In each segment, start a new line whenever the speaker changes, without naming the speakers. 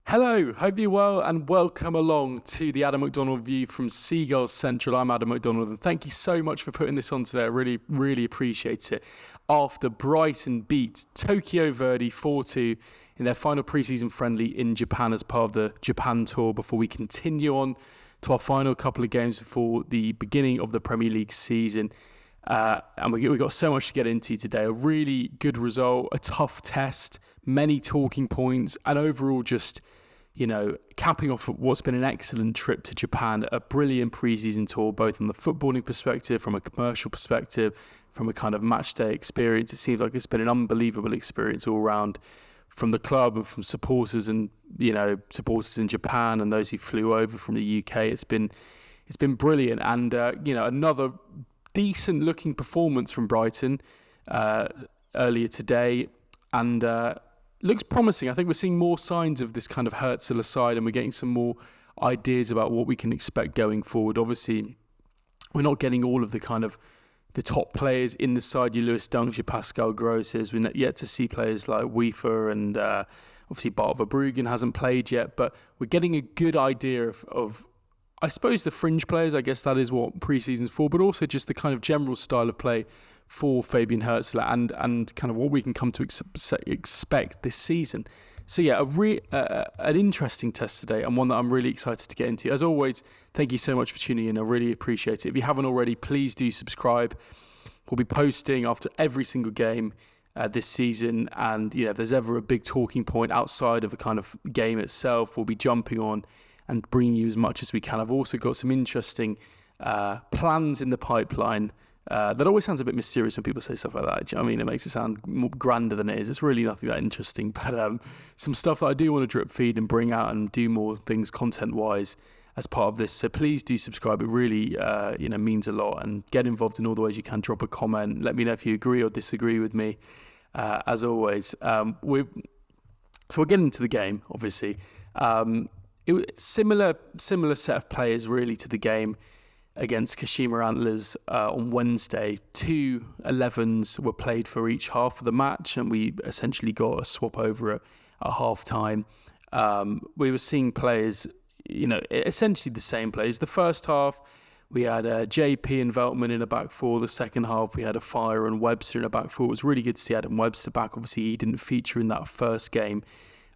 Hello, hope you're well and welcome along to the Adam MacDonald view from Seagulls Central. I'm Adam MacDonald and thank you so much for putting this on today. I really appreciate it. After Brighton beat Tokyo Verdy 4-2 in their final pre-season friendly in Japan as part of the Japan tour, before we continue on to our final couple of games before the beginning of the Premier League season. And we've got so much to get into today. A really good result, a tough test, many talking points, and overall just, capping off what's been an excellent trip to Japan, a brilliant pre-season tour, both on the footballing perspective, from a commercial perspective, from a kind of match day experience. It seems like it's been an unbelievable experience all around, from the club and from supporters and, supporters in Japan and those who flew over from the UK. It's been brilliant. And, another decent looking performance from Brighton earlier today, and looks promising. I think we're seeing more signs of this kind of Hürzeler side, and we're getting some more ideas about what we can expect going forward. Obviously, we're not getting all of the kind of the top players in the side, your Lewis Dunks, your Pascal Grosses. We're yet to see players like Weaver, and obviously Bart Verbruggen hasn't played yet, but we're getting a good idea of I suppose the fringe players. I guess that is what pre-season's for, but also just the kind of general style of play for Fabian Hürzeler and kind of what we can come to expect this season. So yeah, an interesting test today, and one that I'm really excited to get into. As always, thank you so much for tuning in. I really appreciate it. If you haven't already, please do subscribe. We'll be posting after every single game this season, and if there's ever a big talking point outside of a kind of game itself, we'll be jumping on and bringing you as much as we can. I've also got some interesting plans in the pipeline. That always sounds a bit mysterious when people say stuff like that. I mean, it makes it sound more grander than it is. It's really nothing that interesting. But some stuff that I do want to drip feed and bring out and do more things content-wise as part of this. So please do subscribe. It really means a lot. And get involved in all the ways you can. Drop a comment. Let me know if you agree or disagree with me, as always. So we'll get into the game, obviously. It was similar set of players really to the game against Kashima Antlers on Wednesday. 2 11s were played for each half of the match, and we essentially got a swap over at half time. We were seeing players, essentially the same players. The first half, we had JP and Veltman in a back four. The second half, we had a Fire and Webster in a back four. It was really good to see Adam Webster back. Obviously, he didn't feature in that first game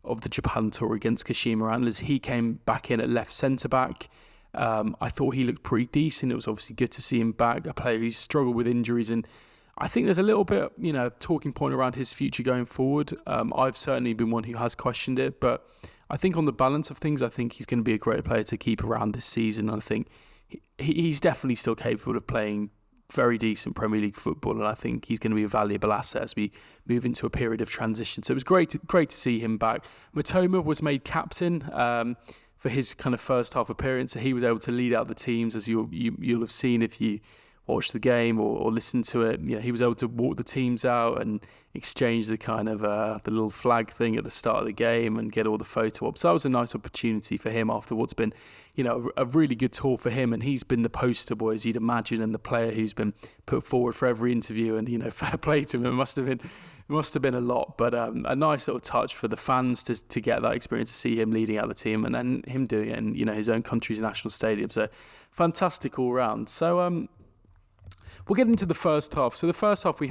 of the Japan tour against Kashima Antlers. He came back in at left centre-back. I thought he looked pretty decent. It was obviously good to see him back, a player who's struggled with injuries, and I think there's a little bit, talking point around his future going forward. I've certainly been one who has questioned it, but I think on the balance of things, I think he's going to be a great player to keep around this season. I think he's definitely still capable of playing very decent Premier League football, and I think he's going to be a valuable asset as we move into a period of transition. So it was great to see him back. Mitoma was made captain for his kind of first half appearance, so he was able to lead out the teams, as you'll have seen if you watched the game or listened to it. He was able to walk the teams out and exchange the kind of the little flag thing at the start of the game and get all the photo ops. So that was a nice opportunity for him after what's been, a really good tour for him. And he's been the poster boy, as you'd imagine, and the player who's been put forward for every interview. And fair play to him. It must have been a lot, but a nice little touch for the fans to get that experience, to see him leading out the team and then him doing it in his own country's national stadium. So fantastic all round. So we'll get into the first half. So the first half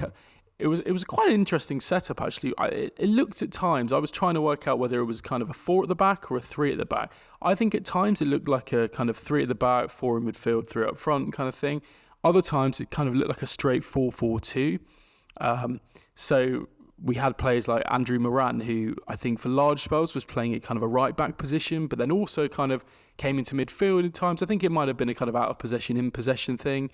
it was quite an interesting setup actually. It looked at times, I was trying to work out whether it was kind of a 4 at the back or a 3 at the back. I think at times it looked like a kind of 3 at the back, 4 in midfield, 3 up front kind of thing. Other times it kind of looked like a straight 4-4-2. So we had players like Andrew Moran, who I think for large spells was playing at kind of a right back position, but then also kind of came into midfield at times. I think it might have been a kind of out of possession, in possession thing.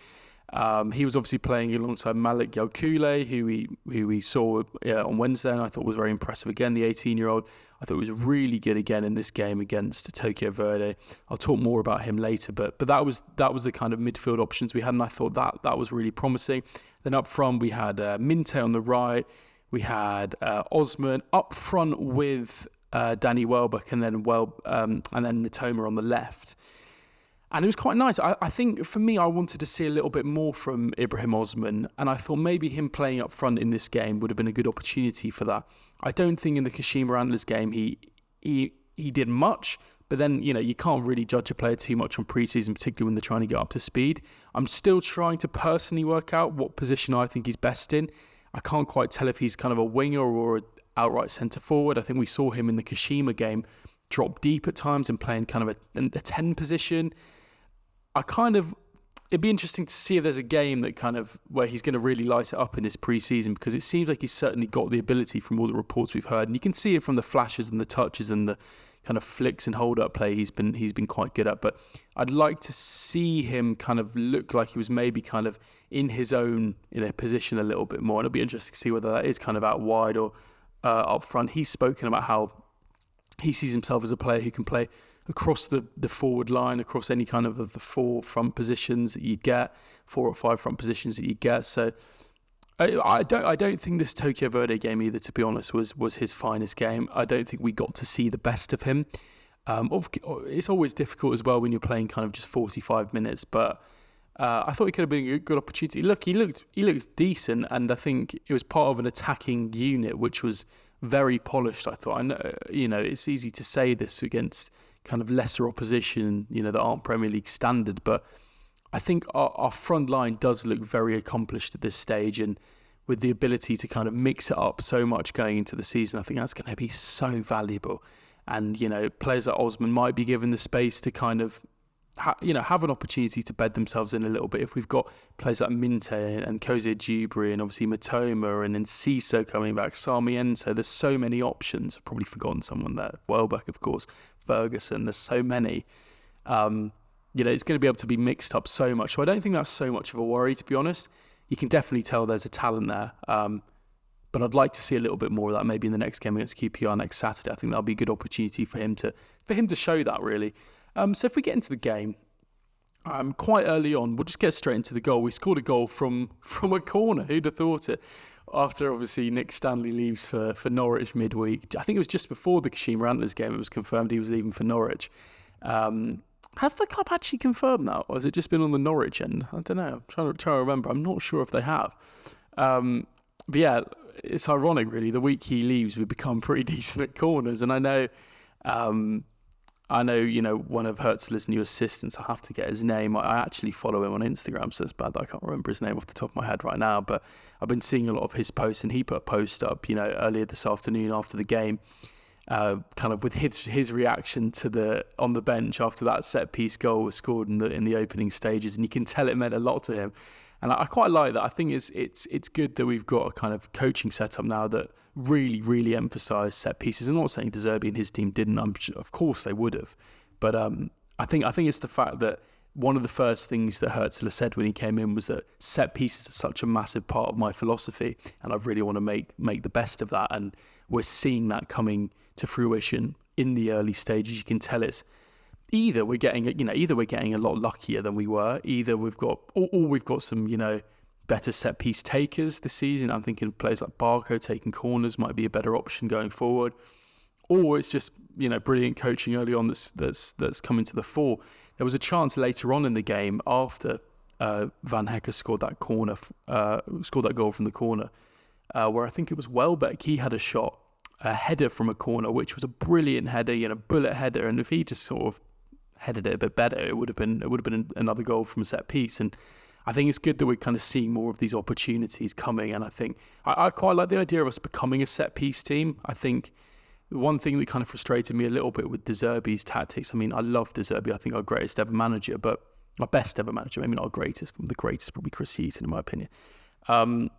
He was obviously playing alongside Malik Yalkule, who we saw on Wednesday, and I thought was very impressive again. The 18-year-old, I thought was really good again in this game against Tokyo Verdy. I'll talk more about him later, but that was the kind of midfield options we had, and I thought that was really promising. Then up front we had Minteh on the right, we had Osman up front with Danny Welbeck, and then Mitoma on the left. And it was quite nice. I think for me, I wanted to see a little bit more from Ibrahim Osman, and I thought maybe him playing up front in this game would have been a good opportunity for that. I don't think in the Kashima Antlers game he he did much, but then, you can't really judge a player too much on pre-season, particularly when they're trying to get up to speed. I'm still trying to personally work out what position I think he's best in. I can't quite tell if he's kind of a winger or an outright centre forward. I think we saw him in the Kashima game drop deep at times and playing kind of a 10 position. It'd be interesting to see if there's a game that kind of where he's going to really light it up in this pre-season, because it seems like he's certainly got the ability from all the reports we've heard, and you can see it from the flashes and the touches and the kind of flicks and hold-up play he's been quite good at. But I'd like to see him kind of look like he was maybe kind of in his own position a little bit more, and it'll be interesting to see whether that is kind of out wide or up front. He's spoken about how he sees himself as a player who can play across the forward line, across any kind of the 4 front positions that you'd get, 4 or 5 front positions that you'd get. So I don't think this Tokyo Verdy game either, to be honest, was his finest game. I don't think we got to see the best of him. It's always difficult as well when you're playing kind of just 45 minutes, but I thought it could have been a good opportunity. Look, he looked decent, and I think it was part of an attacking unit which was very polished. I thought, I know, it's easy to say this against kind of lesser opposition, that aren't Premier League standard, but I think our front line does look very accomplished at this stage, and with the ability to kind of mix it up so much going into the season, I think that's going to be so valuable. And, players like Osman might be given the space to kind of, have an opportunity to bed themselves in a little bit. If we've got players like Minteh and Kose Djibri and obviously Mitoma and then Ciso coming back, Sarmiento, there's so many options. I've probably forgotten someone there. Welbeck, of course, Ferguson, there's so many. It's going to be able to be mixed up so much. So I don't think that's so much of a worry, to be honest. You can definitely tell there's a talent there. But I'd like to see a little bit more of that maybe in the next game against QPR next Saturday. I think that'll be a good opportunity for him to show that, really. So if we get into the game, quite early on, we'll just get straight into the goal. We scored a goal from a corner. Who'd have thought it? After, obviously, Nick Stanley leaves for Norwich midweek. I think it was just before the Kashima Antlers game. It was confirmed he was leaving for Norwich. Have the club actually confirmed that? Or has it just been on the Norwich end? I don't know. I'm trying to remember. I'm not sure if they have. But yeah, it's ironic, really. The week he leaves, we become pretty decent at corners. And I know, one of Hürzeler's new assistants, I have to get his name. I actually follow him on Instagram, so it's bad that I can't remember his name off the top of my head right now. But I've been seeing a lot of his posts, and he put a post up, earlier this afternoon after the game, kind of with his reaction to on the bench after that set piece goal was scored in the opening stages, and you can tell it meant a lot to him. And I quite like that. I think it's good that we've got a kind of coaching setup now that really, really emphasise set pieces. I'm not saying De Zerbi and his team didn't. Of course they would have. But I think it's the fact that one of the first things that Hürzeler said when he came in was that set pieces are such a massive part of my philosophy, and I really want to make the best of that. And we're seeing that coming to fruition in the early stages. You can tell it's either we're getting a lot luckier than we were, either we've got some better set piece takers this season. I'm thinking players like Barco taking corners might be a better option going forward, or it's just brilliant coaching early on that's coming to the fore. There was a chance later on in the game after Van Hecker scored that goal from the corner, where I think it was Welbeck. He had a header from a corner, which was a brilliant header, bullet header, and if he just sort of headed it a bit better, it would have been another goal from a set piece. And I think it's good that we're kind of seeing more of these opportunities coming. And I think I quite like the idea of us becoming a set piece team. I think the one thing that kind of frustrated me a little bit with De Zerbi's tactics, I mean, I love De Zerbi. I think our greatest ever manager, but our best ever manager, maybe not our greatest. The greatest probably Chris Hughton, in my opinion. De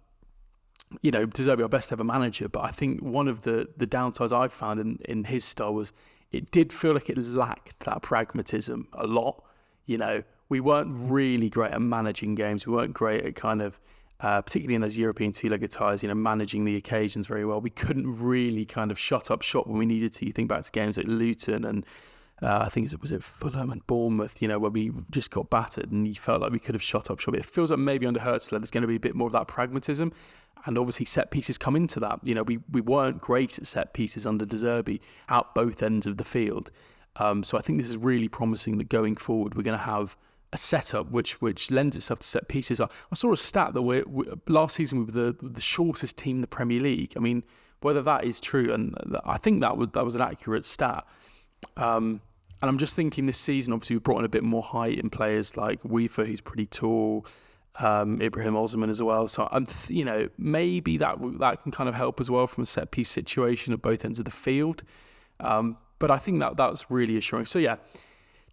Zerbi, our best ever manager, but I think one of the downsides I've found in his style was it did feel like it lacked that pragmatism a lot. We weren't really great at managing games. We weren't great at kind of, particularly in those European two-legged ties, managing the occasions very well. We couldn't really kind of shut up shop when we needed to. You think back to games like Luton and I think it was Fulham and Bournemouth, where we just got battered and you felt like we could have shut up shop. It feels like maybe under Hürzeler there's going to be a bit more of that pragmatism. And obviously set pieces come into that. We weren't great at set pieces under De Zerbi at both ends of the field. So I think this is really promising that going forward we're going to have a setup which lends itself to set pieces. I saw a stat that we last season we were the shortest team in the Premier League. I mean, whether that is true, and I think that was an accurate stat. And I'm just thinking this season, obviously, we've brought in a bit more height in players like Weaver, who's pretty tall, Ibrahim Osman as well. So maybe that can kind of help as well from a set piece situation at both ends of the field. But I think that's really assuring. So yeah,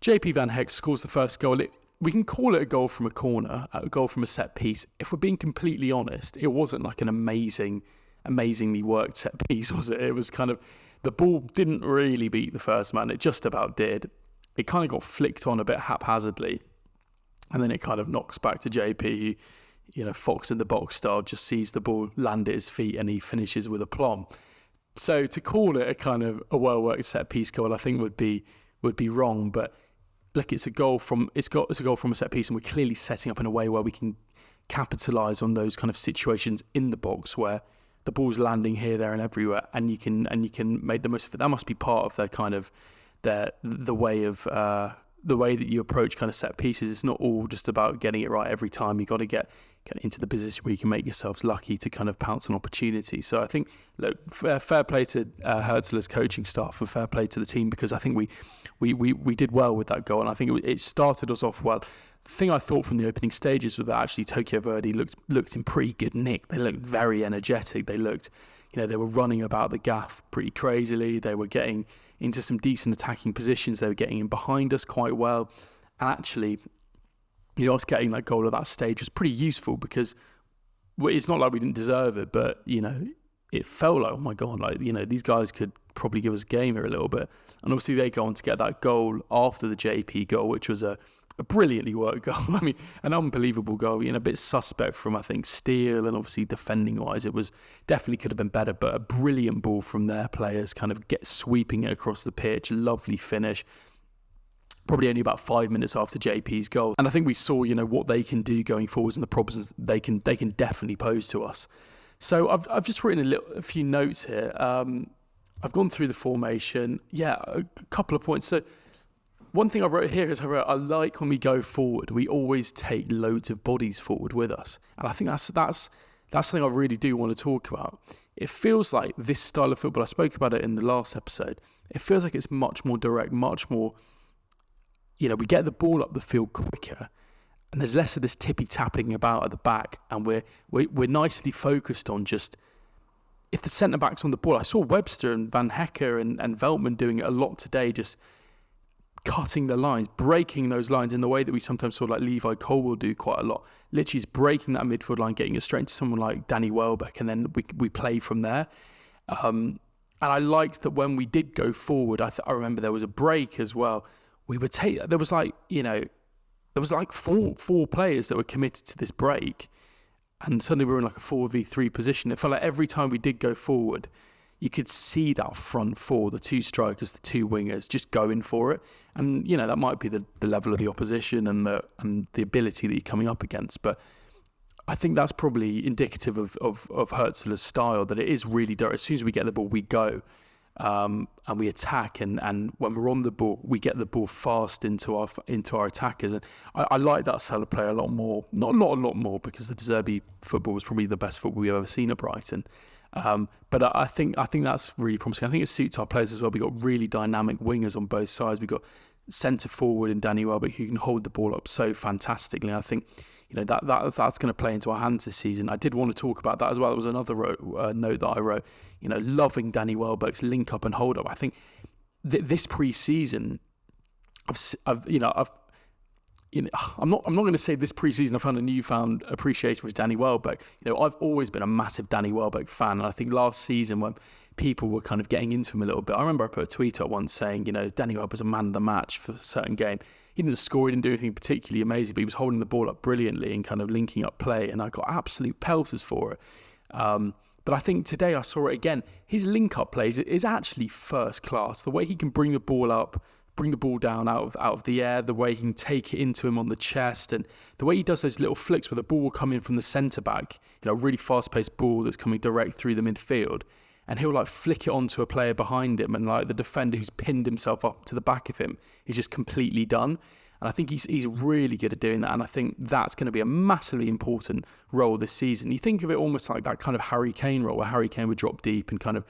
JP Van Hecke scores the first goal. We can call it a goal from a corner, a goal from a set piece. If we're being completely honest, it wasn't like an amazingly worked set piece, was it? It was kind of, the ball didn't really beat the first man. It just about did. It kind of got flicked on a bit haphazardly. And then it kind of knocks back to JP, who, Fox in the box style, just sees the ball land at his feet and he finishes with aplomb. So to call it a kind of a well-worked set-piece goal, I think would be wrong. But look, it's a goal from a set piece, and we're clearly setting up in a way where we can capitalise on those kind of situations in the box where the ball's landing here, there, and everywhere, and you can make the most of it. That must be part of their kind of the way that you approach kind of set pieces. It's not all just about getting it right every time. You got to get into the position where you can make yourselves lucky to kind of pounce on opportunity. So I think, look, fair play to Hürzeler's coaching staff and fair play to the team, because I think we did well with that goal, and I think it started us off well. The thing I thought from the opening stages was that actually Tokyo Verdy looked in pretty good nick. They looked very energetic. They looked, they were running about the gaff pretty crazily. They were getting into some decent attacking positions. They were getting in behind us quite well. And actually, us getting that goal at that stage was pretty useful, because it's not like we didn't deserve it, but, it felt like, oh my God, these guys could probably give us a game here a little bit. And obviously they go on to get that goal after the JP goal, which was a brilliantly worked goal. I mean, an unbelievable goal, a bit suspect from, I think, Steele, and obviously defending-wise, it was definitely could have been better, but a brilliant ball from their players, kind of sweeping it across the pitch, lovely finish. Probably only about 5 minutes after JP's goal. And I think we saw, what they can do going forwards and the problems they can definitely pose to us. So I've just written a few notes here. I've gone through the formation. Yeah, a couple of points. So one thing I wrote here is I like when we go forward, we always take loads of bodies forward with us. And I think that's something I really do want to talk about. It feels like this style of football, I spoke about it in the last episode, it feels like it's much more direct, much more, we get the ball up the field quicker, and there's less of this tippy-tapping about at the back, and we're nicely focused on just, if the centre-back's on the ball, I saw Webster and Van Hecke and Veltman doing it a lot today, just cutting the lines, breaking those lines in the way that we sometimes saw like Levi Colwill do quite a lot. Literally just breaking that midfield line, getting it straight into someone like Danny Welbeck, and then we play from there. And I liked that when we did go forward, I remember there was a break as well. We would take, there was like four players that were committed to this break, and suddenly we were in like a 4v3 position. It felt like every time we did go forward, you could see that front four, the two strikers, the two wingers, just going for it. And, that might be the level of the opposition and the ability that you're coming up against. But I think that's probably indicative of Hürzeler's style, that it is really direct. As soon as we get the ball, we go. And we attack, and when we're on the ball, we get the ball fast into our attackers. And I like that style of play a lot more. Not a lot more, because the De Zerbi football was probably the best football we've ever seen at Brighton. But I think that's really promising. I think it suits our players as well. We've got really dynamic wingers on both sides. We've got centre forward in Danny Welbeck, who can hold the ball up so fantastically. And I think that's going to play into our hands this season. I did want to talk about that as well. There was another note that I wrote. Loving Danny Welbeck's link up and hold up. I think this pre-season, I'm not going to say this pre-season I found a newfound appreciation for Danny Welbeck. I've always been a massive Danny Welbeck fan, and I think last season when people were kind of getting into him a little bit, I remember I put a tweet out once saying, Danny Welbeck was a man of the match for a certain game. He didn't score, he didn't do anything particularly amazing, but he was holding the ball up brilliantly and kind of linking up play, and I got absolute pelters for it. But I think today I saw it again. His link-up plays is actually first class. The way he can bring the ball up, bring the ball down out of the air, the way he can take it into him on the chest, and the way he does those little flicks where the ball will come in from the centre-back, really fast-paced ball that's coming direct through the midfield, and he'll flick it onto a player behind him, and the defender who's pinned himself up to the back of him is just completely done. And I think he's really good at doing that, and I think that's going to be a massively important role this season. You think of it almost like that kind of Harry Kane role, where Harry Kane would drop deep and kind of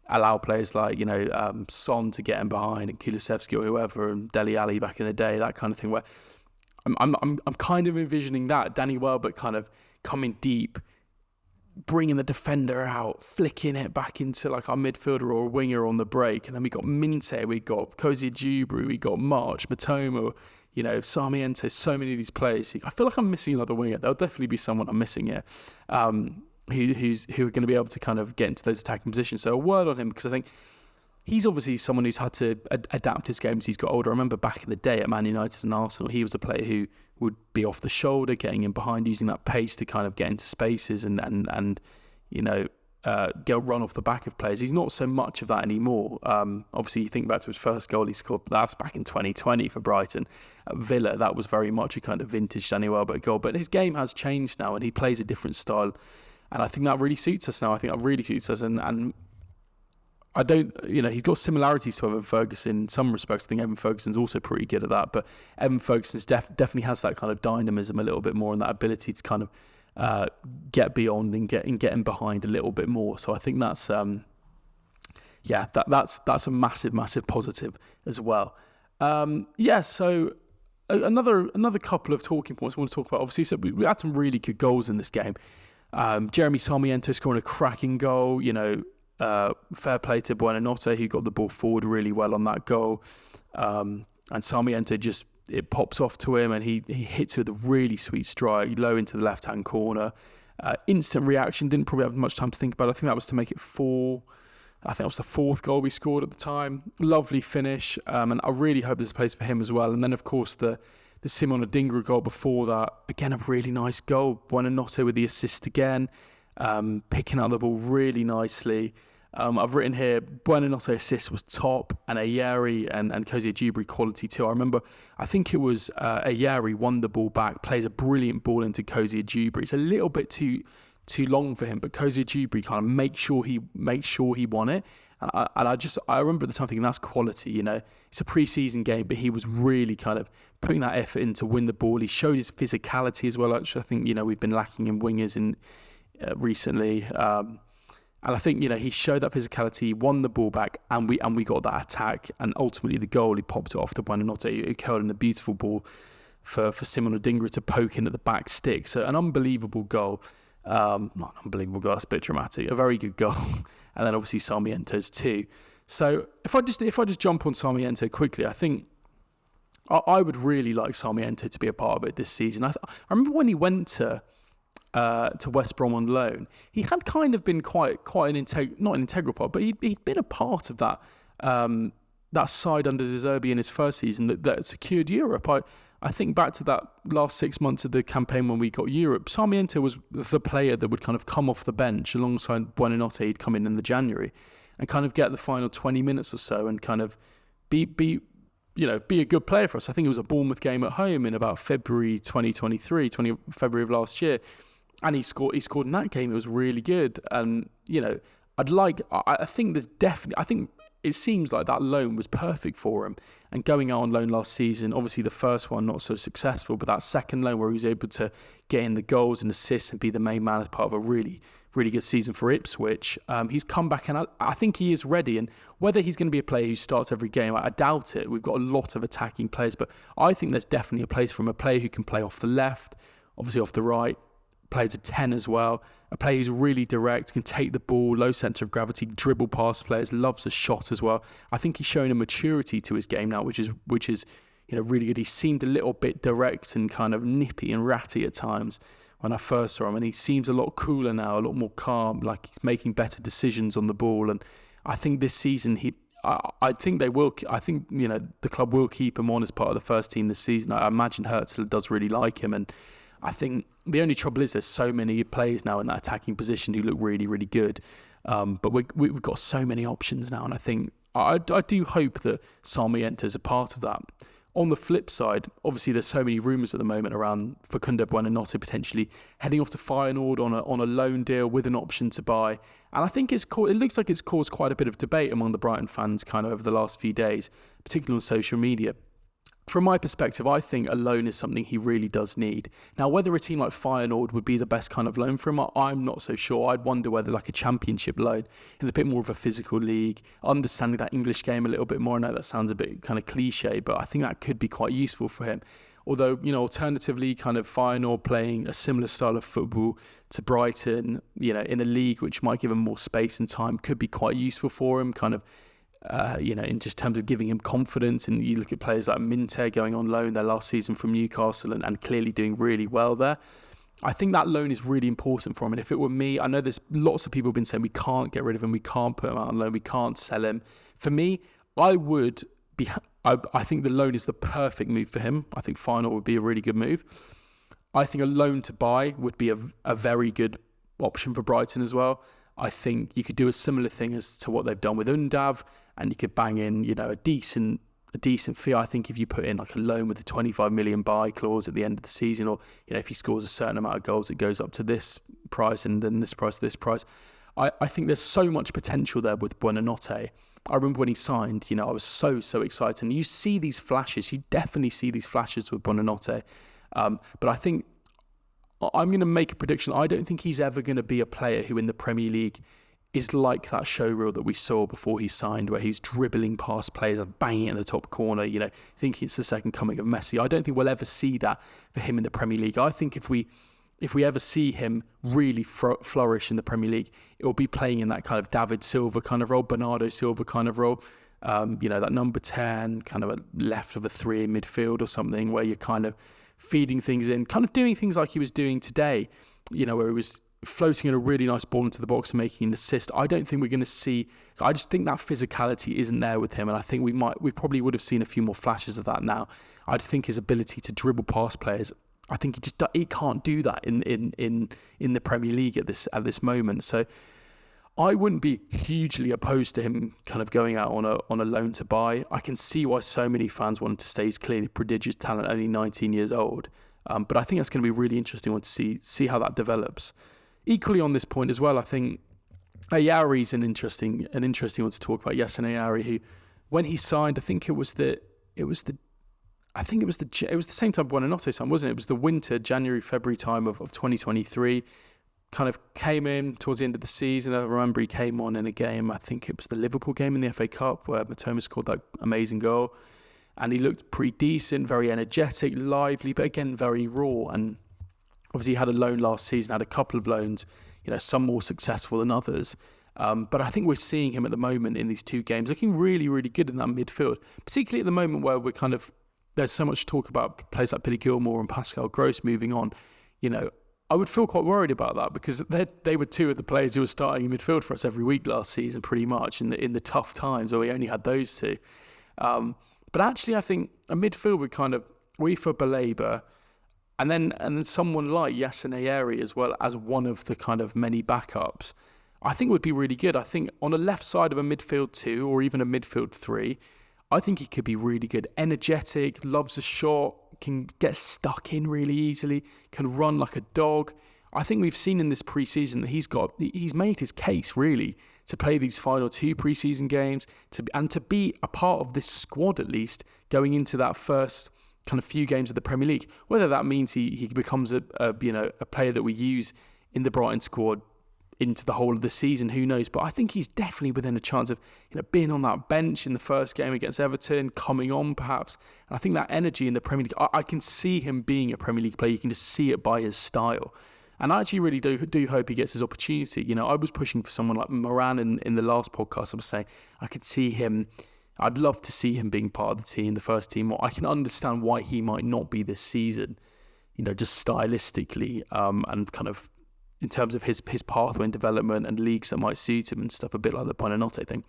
allow players like, Son to get in behind and Kulusevski or whoever, and Dele Alli back in the day, that kind of thing, where I'm kind of envisioning that Danny Welbeck kind of coming deep, bringing the defender out, flicking it back into like our midfielder or a winger on the break. And then we got Minteh, we got Cozy Djibri, we got March, Mitoma, Sarmiento, so many of these players. I feel like I'm missing another winger. There'll definitely be someone I'm missing here, who are going to be able to kind of get into those attacking positions. So a word on him, because I think he's obviously someone who's had to adapt his game as he's got older. I remember back in the day at Man United and Arsenal, he was a player who would be off the shoulder, getting in behind, using that pace to kind of get into spaces and get run off the back of players. He's not so much of that anymore. Obviously, you think back to his first goal he scored, that was back in 2020 for Brighton at Villa. That was very much a kind of vintage Danny Welbeck goal. But his game has changed now, and he plays a different style. And I think that really suits us now. And I don't, he's got similarities to Evan Ferguson in some respects. I think Evan Ferguson's also pretty good at that. But Evan Ferguson definitely has that kind of dynamism a little bit more, and that ability to kind of get beyond and get in behind a little bit more. So I think that's that's a massive positive as well. So another couple of talking points I want to talk about. Obviously, so we had some really good goals in this game. Jeremy Sarmiento scoring a cracking goal. Fair play to Buonanotte, who got the ball forward really well on that goal. And Sarmiento it pops off to him, and he hits it with a really sweet strike, low into the left-hand corner. Instant reaction, didn't probably have much time to think about it. I think that was to make it 4. I think that was the 4th goal we scored at the time. Lovely finish, and I really hope there's a place for him as well. And then, of course, the Simon Adingra goal before that, again, a really nice goal. Buonanotte with the assist again, picking up the ball really nicely. I've written here, Buonanotte assist was top, and Ayeri and Cozy Djibri quality too. I think it was Ayeri won the ball back, plays a brilliant ball into Cozy Djibri. It's a little bit too long for him, but Cozy Djibri kind of makes sure he won it. And I remember at the time thinking that's quality. It's a pre-season game, but he was really kind of putting that effort in to win the ball. He showed his physicality as well, which I think we've been lacking in wingers recently. And I think, he showed that physicality, won the ball back, and we got that attack. And ultimately, the goal, he popped it off to Buonanotte, who curled in a beautiful ball for Simon Adingra to poke in at the back stick. So an unbelievable goal. Not an unbelievable goal, that's a bit dramatic. A very good goal. And then obviously Sarmiento's too. So if I just jump on Sarmiento quickly, I think I would really like Sarmiento to be a part of it this season. I remember when he went to West Brom on loan, he had kind of been quite not an integral part, but he'd been a part of that side under De Zerbi in his first season that secured Europe. I think back to that last 6 months of the campaign when we got Europe. Sarmiento was the player that would kind of come off the bench alongside Buonanotte. He'd come in the January and kind of get the final 20 minutes or so and kind of be a good player for us. I think it was a Bournemouth game at home in about February 2023, February of last year. And he scored in that game. It was really good. And, I think it seems like that loan was perfect for him. And going out on loan last season, obviously the first one not so successful, but that second loan where he was able to get in the goals and assists and be the main man as part of a really, really good season for Ipswich. He's come back, and I think he is ready. And whether he's going to be a player who starts every game, I doubt it. We've got a lot of attacking players, but I think there's definitely a place for him, a player who can play off the left, obviously off the right, plays a 10 as well, a player who's really direct, can take the ball, low centre of gravity, dribble past players, loves a shot as well. I think he's shown a maturity to his game now, which is really good. He seemed a little bit direct and kind of nippy and ratty at times when I first saw him, and he seems a lot cooler now, a lot more calm, like he's making better decisions on the ball. And I think this season I think the club will keep him on as part of the first team this season. I imagine Hürzeler does really like him, and I think the only trouble is there's so many players now in that attacking position who look really, really good. But we've got so many options now, and I think I do hope that Sarmiento is a part of that. On the flip side, obviously there's so many rumours at the moment around Facundo Buonanotte potentially heading off to Feyenoord on a loan deal with an option to buy. And I think it looks like it's caused quite a bit of debate among the Brighton fans kind of over the last few days, particularly on social media. from my perspective, I think a loan is something he really does need. Now, whether a team like Feyenoord would be the best kind of loan for him, I'm not so sure. I'd wonder whether like a championship loan in a bit more of a physical league, understanding that English game a little bit more. I know that sounds a bit kind of cliche, but I think that could be quite useful for him. Although, alternatively, kind of Feyenoord playing a similar style of football to Brighton, in a league which might give him more space and time, could be quite useful for him, kind of, in just terms of giving him confidence. And you look at players like Minteh going on loan their last season from Newcastle and clearly doing really well there. I think that loan is really important for him. And if it were me, I know there's lots of people have been saying we can't get rid of him, we can't put him out on loan, we can't sell him. For me, I think the loan is the perfect move for him. I think Feyenoord would be a really good move. I think a loan to buy would be a very good option for Brighton as well. I think you could do a similar thing as to what they've done with Undav, and you could bang in, a decent fee. I think if you put in like a loan with a 25 million buy clause at the end of the season, or if he scores a certain amount of goals, it goes up to this price and then this price. I think there's so much potential there with Buonanotte. I remember when he signed, I was so excited. And you see these flashes. You definitely see these flashes with Buonanotte. But I think I'm going to make a prediction. I don't think he's ever going to be a player who in the Premier League is like that showreel that we saw before he signed, where he's dribbling past players and banging it in the top corner, thinking it's the second coming of Messi. I don't think we'll ever see that for him in the Premier League. I think if we ever see him really flourish in the Premier League, it will be playing in that kind of David Silva kind of role, Bernardo Silva kind of role. That number 10, kind of a left of a 3 in midfield or something, where you're kind of feeding things in, kind of doing things like he was doing today, where he was floating in a really nice ball into the box and making an assist. I don't think we're going to see. I just think that physicality isn't there with him, and I think we probably would have seen a few more flashes of that now. I think his ability to dribble past players, I think he can't do that in the Premier League at this moment. So I wouldn't be hugely opposed to him kind of going out on a loan to buy. I can see why so many fans want him to stay. He's clearly prodigious talent, only 19 years old. But I think that's going to be a really interesting one to see how that develops. Equally on this point as well, I think Ayari is an interesting one to talk about. Yasin Ayari, who when he signed, I think it was the same time Buonanotte signed, wasn't it? It was the winter, January, February time of 2023. Kind of came in towards the end of the season. I remember he came on in a game, I think it was the Liverpool game in the FA Cup, where Mitoma scored that amazing goal. And he looked pretty decent, very energetic, lively, but again, very raw. And obviously he had a loan last season, had a couple of loans, some more successful than others. But I think we're seeing him at the moment in these two games looking really, really good in that midfield, particularly at the moment where we're kind of, there's so much talk about players like Billy Gilmour and Pascal Gross moving on. I would feel quite worried about that, because they were two of the players who were starting in midfield for us every week last season, pretty much in the tough times where we only had those two. But actually, I think a midfield would kind of for Baleba, and then someone like Yasin Ayari as well as one of the kind of many backups, I think would be really good. I think on the left side of a midfield 2 or even a midfield 3, I think he could be really good. Energetic, loves a shot, can get stuck in really easily, can run like a dog. I think we've seen in this pre-season that he's made his case really to play these final 2 pre-season games to be a part of this squad at least going into that first kind of few games of the Premier League. Whether that means he becomes a player that we use in the Brighton squad into the whole of the season, who knows? But I think he's definitely within a chance of being on that bench in the first game against Everton, coming on perhaps. And I think that energy in the Premier League, I can see him being a Premier League player. You can just see it by his style. And I actually really do hope he gets his opportunity. I was pushing for someone like Moran in the last podcast. I was saying I could see him. I'd love to see him being part of the team, the first team. I can understand why he might not be this season, just stylistically and kind of in terms of his pathway and development and leagues that might suit him and stuff, a bit like the Buonanotte thing.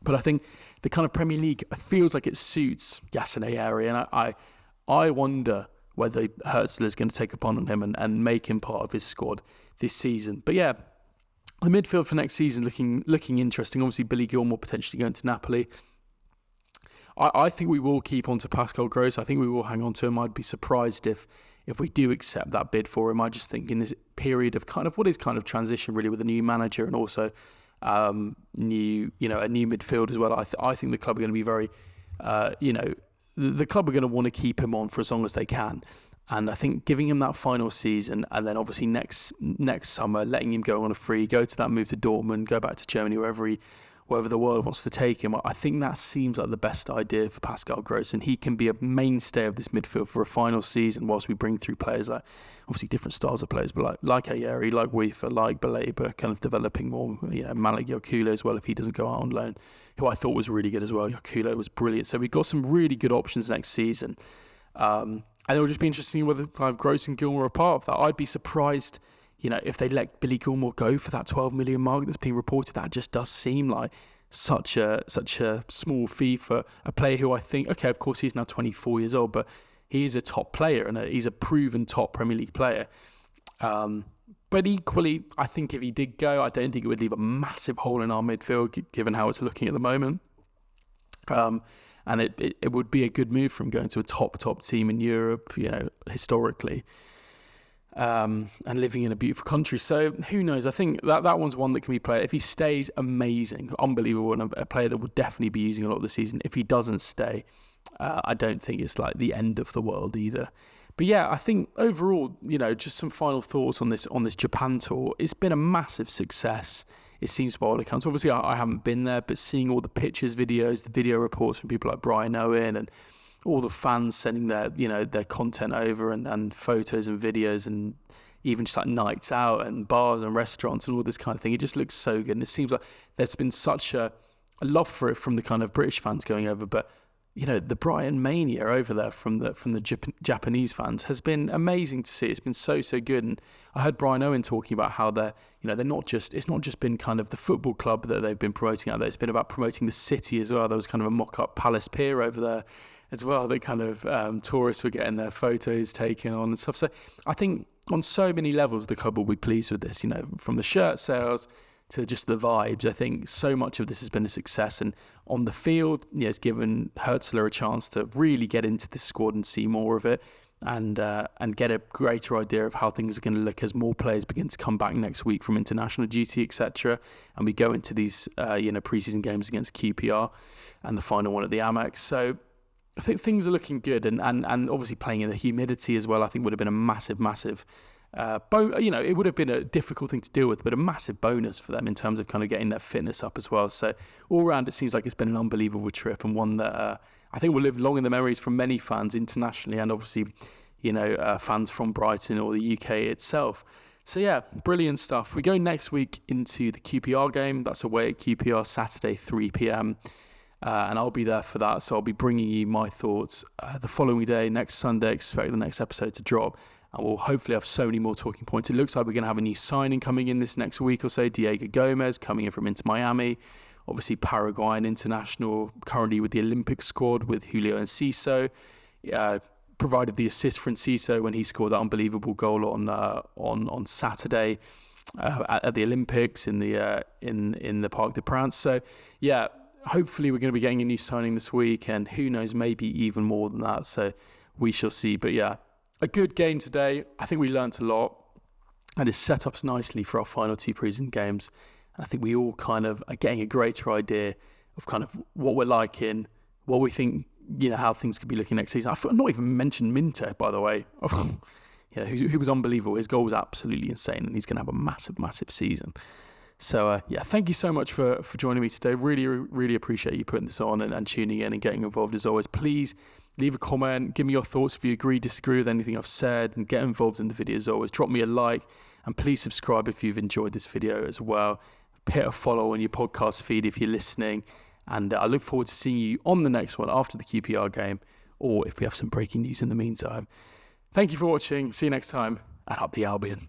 But I think the kind of Premier League feels like it suits Yasin Ayari, and I wonder whether Hürzeler is going to take a punt on him and make him part of his squad this season. But yeah, the midfield for next season looking interesting. Obviously, Billy Gilmour potentially going to Napoli. I think we will keep on to Pascal Gross. I think we will hang on to him. I'd be surprised if we do accept that bid for him. I just think in this period of kind of what is kind of transition really with a new manager and also a new midfield as well. I think the club are going to be very, the club are going to want to keep him on for as long as they can. And I think giving him that final season, and then obviously next summer, letting him go on a free, go to that move to Dortmund, go back to Germany, wherever the world wants to take him. I think that seems like the best idea for Pascal Gross, and he can be a mainstay of this midfield for a final season whilst we bring through players like, obviously different styles of players, but like Ayeri, like Weaver, like Baleba, kind of developing more, Malik Yokula as well if he doesn't go out on loan, who I thought was really good as well. Yokula was brilliant. So we've got some really good options next season. And it'll just be interesting whether kind of Gross and Gilmour are part of that. I'd be surprised, if they let Billy Gilmour go for that 12 million mark that's been reported. That just does seem like such a small fee for a player who I think, okay, of course he's now 24 years old, but he is a top player and he's a proven top Premier League player. But equally, I think if he did go, I don't think it would leave a massive hole in our midfield, given how it's looking at the moment. And it would be a good move from going to a top team in Europe, historically, and living in a beautiful country. So who knows? I think that one's one that can be played. If he stays, amazing, unbelievable, and a player that will definitely be using a lot of the season. If he doesn't stay, I don't think it's like the end of the world either. But yeah, I think overall, just some final thoughts on this Japan tour. It's been a massive success. It seems by all accounts. Obviously, I haven't been there, but seeing all the pictures, videos, the video reports from people like Brian Owen and all the fans sending their content over and photos and videos and even just like nights out and bars and restaurants and all this kind of thing. It just looks so good. And it seems like there's been such a love for it from the kind of British fans going over, but the Brighton Mania over there from the Japanese fans has been amazing to see. It's been so good. And I heard Brian Owen talking about how they're not just been kind of the football club that they've been promoting out there. It's been about promoting the city as well. There was kind of a mock-up Palace Pier over there as well that kind of tourists were getting their photos taken on and stuff. So I think on so many levels, the club will be pleased with this, from the shirt sales to just the vibes. I think so much of this has been a success, and on the field, it's given Hürzeler a chance to really get into this squad and see more of it, and get a greater idea of how things are going to look as more players begin to come back next week from international duty, etc. And we go into these pre-season games against QPR and the final one at the Amex. So I think things are looking good, and obviously playing in the humidity as well, I think would have been a massive it would have been a difficult thing to deal with, but a massive bonus for them in terms of kind of getting their fitness up as well. So all around, it seems like it's been an unbelievable trip, and one that I think will live long in the memories from many fans internationally, and obviously, fans from Brighton or the UK itself. So yeah, brilliant stuff. We go next week into the QPR game. That's away at QPR Saturday, 3 p.m. And I'll be there for that. So I'll be bringing you my thoughts the following day, next Sunday. Expect the next episode to drop. And we'll hopefully have so many more talking points. It looks like we're going to have a new signing coming in this next week or so. Diego Gomez coming in from Miami. Obviously, Paraguayan international, currently with the Olympic squad with Julio Enciso. Provided the assist for Enciso when he scored that unbelievable goal on Saturday at the Olympics in the Parc des Princes. So, yeah, hopefully we're going to be getting a new signing this week, and who knows, maybe even more than that. So we shall see. But yeah, a good game today. I think we learnt a lot, and it's set up nicely for our final two preseason games. And I think we all kind of are getting a greater idea of kind of what we're liking, what we think, how things could be looking next season. I've not even mentioned Minteh, by the way. Who was unbelievable. His goal was absolutely insane, and he's going to have a massive season. So, thank you so much for joining me today. Really, really appreciate you putting this on and tuning in and getting involved as always. Please leave a comment, give me your thoughts if you agree, disagree with anything I've said, and get involved in the video as always. Drop me a like, and please subscribe if you've enjoyed this video as well. Hit a follow on your podcast feed if you're listening, and I look forward to seeing you on the next one after the QPR game, or if we have some breaking news in the meantime. Thank you for watching. See you next time, and up the Albion.